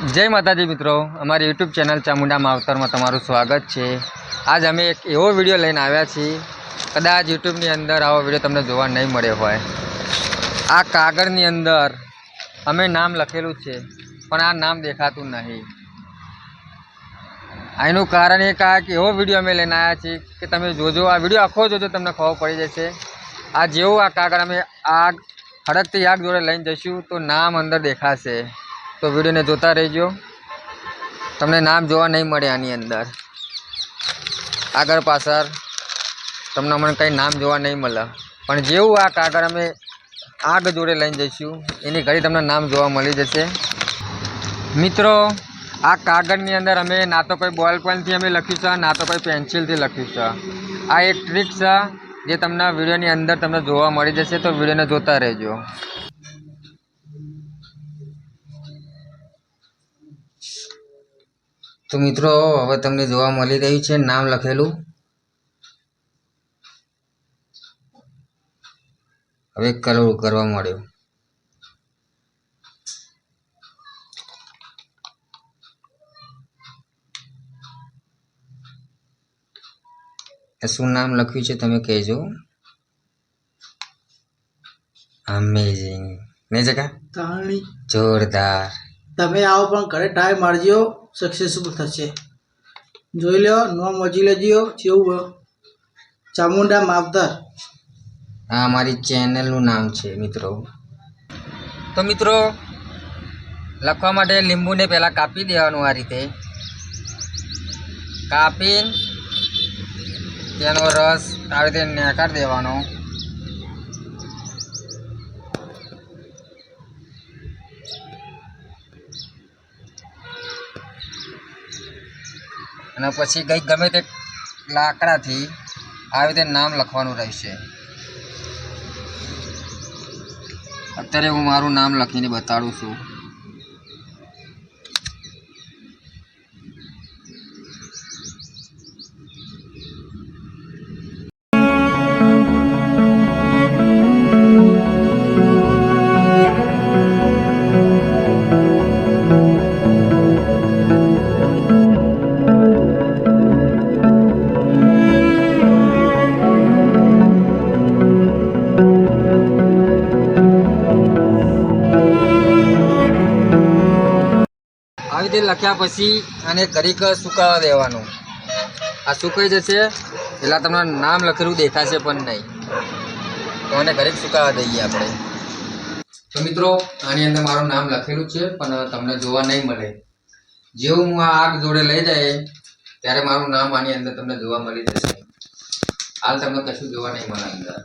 जय माताजी मित्रों, अमारी यूट्यूब चैनल चामुंडा मावतर में तमारुं स्वागत है। आज अमे एक एवो विडियो लईने आव्या छीए, कदाच यूट्यूबनी अंदर आवो विडियो तमने जोवा नहीं मळ्यो होय। आ कागळनी अंदर अमे नाम लखेलुं छे पण आ नाम देखातुं नहीं। आनुं कारण एक आ कि एवो विडियो अमे लईने आव्या छीए कि तमे जोजो, आ विडियो आखो जोजो तमने खबर पड़ी जशे। आ जेवुं आ कागळ अमे आग हड़कती आग जोड़े लईने जईशुं तो नाम अंदर देखाशे, तो विडियो ने जोता रहीजो। तमने नाम जोवा नहीं मळे आनी अंदर, आगळ पाछळ तमने मन कई नाम जोवा नहीं मळे, पण जेवुं आ कागळ अमे आग जोड़े लईने जईशुं एनी घड़ी तमने नाम जोवा मळी जशे। मित्रों, आ कागळनी अंदर अमे ना तो कोई बॉल पेन थी अमे लख्युं छे, ना तो कोई पेन्सिल थी लख्युं छे। आ एक ट्रीक छे जे तमने विडियोनी अंदर तमने जोवा मळी जशे, तो विडियोने जोता रहेजो। तो मित्रों, हवे तमने जोवा मळी रह्युं छे नाम लखेलुं। हवे कलर करवा मळ्यो। शुं नाम लख्युं छे तमे कहेजो। अमेजिंग नहीं जगह जोरदार। तमे आओ पण घरे ट्राय मारजो, सक्सेसफुल थशे। जोई लो, नाम वांची लेजो। केवुं चामुंडा मावतर। आ हमारी चैनल नु नाम छे मित्रों। तो मित्रों, लखवा माटे લીંબુ ने पहला कापी देवानुं। आ रीते कापीने तेनो रस आ रीते नेकाळ देवानो। અને પછી કંઈક ગમે તે લાકડાથી આ રીતે નામ લખવાનું રહેશે। અત્યારે હું મારું નામ લખીને બતાડું છું। આવી રીતે લખ્યા પછી આને ઘડીક સુકાવા દેવાનું। આ સુકાઈ જશે એટલે તમને નામ લખેલું દેખાશે પણ નહીં, તો આને ઘડીક સુકાવા દઈએ આપણે। તો મિત્રો, આની અંદર મારું નામ લખેલું છે પણ તમને જોવા નહીં મળે। જેવું હું આ આગ જોડે લઈ જાય ત્યારે મારું નામ આની અંદર તમને જોવા મળી જશે। હાલ તમને કશું જોવા નહીં મળે અંદર,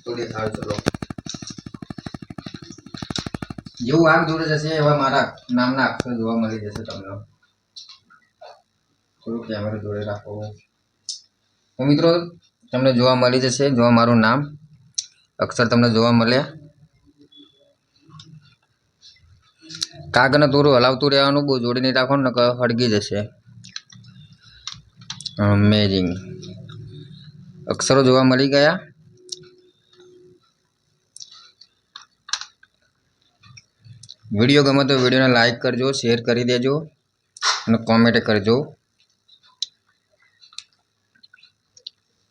તો દેખાડો ચલો। જેવું આગ જોડે જશે એવા મારા નામના અક્ષર જોવા મળી જશે તમને। થોડું કેમેરા જોડે રાખો। તો મિત્રો, તમને જોવા મળી જશે, જોવા મારું નામ અક્ષર તમને જોવા મળ્યા। કાગળને થોડું હલાવતું રહેવાનું, બહુ જોડી નહીં રાખવાનું નકર હળગી જશે। અમેઝિંગ અક્ષરો જોવા મળી ગયા। विडियो गमे तो विडियो ने लाइक करजो, शेर करी देजो और कॉमेंट करजो।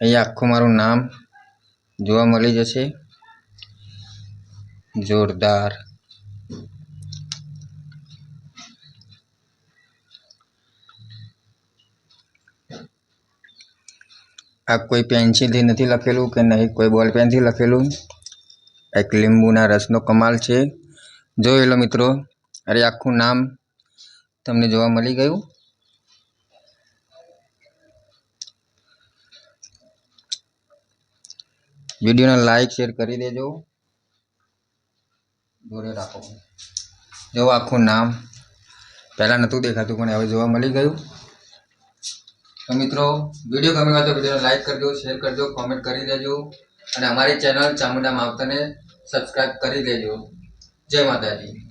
अहीं आखो मारू नाम जोवा मळी जशे। जोरदार। आ कोई पेन्सिल थी नहीं लखेलू के नहीं कोई बॉल पेन थी लखेलू, एक લીંબુના રસનો कमाल छे। જોઈ લો મિત્રો, અરે આખું નામ તમને જોવા મળી ગયું। વિડીયોને લાઈક શેર કરી દેજો, જોડે રાખો। જો આખું નામ પહેલાં નહોતું દેખાતું પણ હવે જોવા મળી ગયું। તો મિત્રો, વિડીયો ગમ્યો હોય તો વિડીયોને લાઈક કરજો, શેર કરજો, કોમેન્ટ કરી દેજો અને અમારી ચેનલ ચામુંડા માવતરને સબસ્ક્રાઈબ કરી દેજો। જય માતાજી।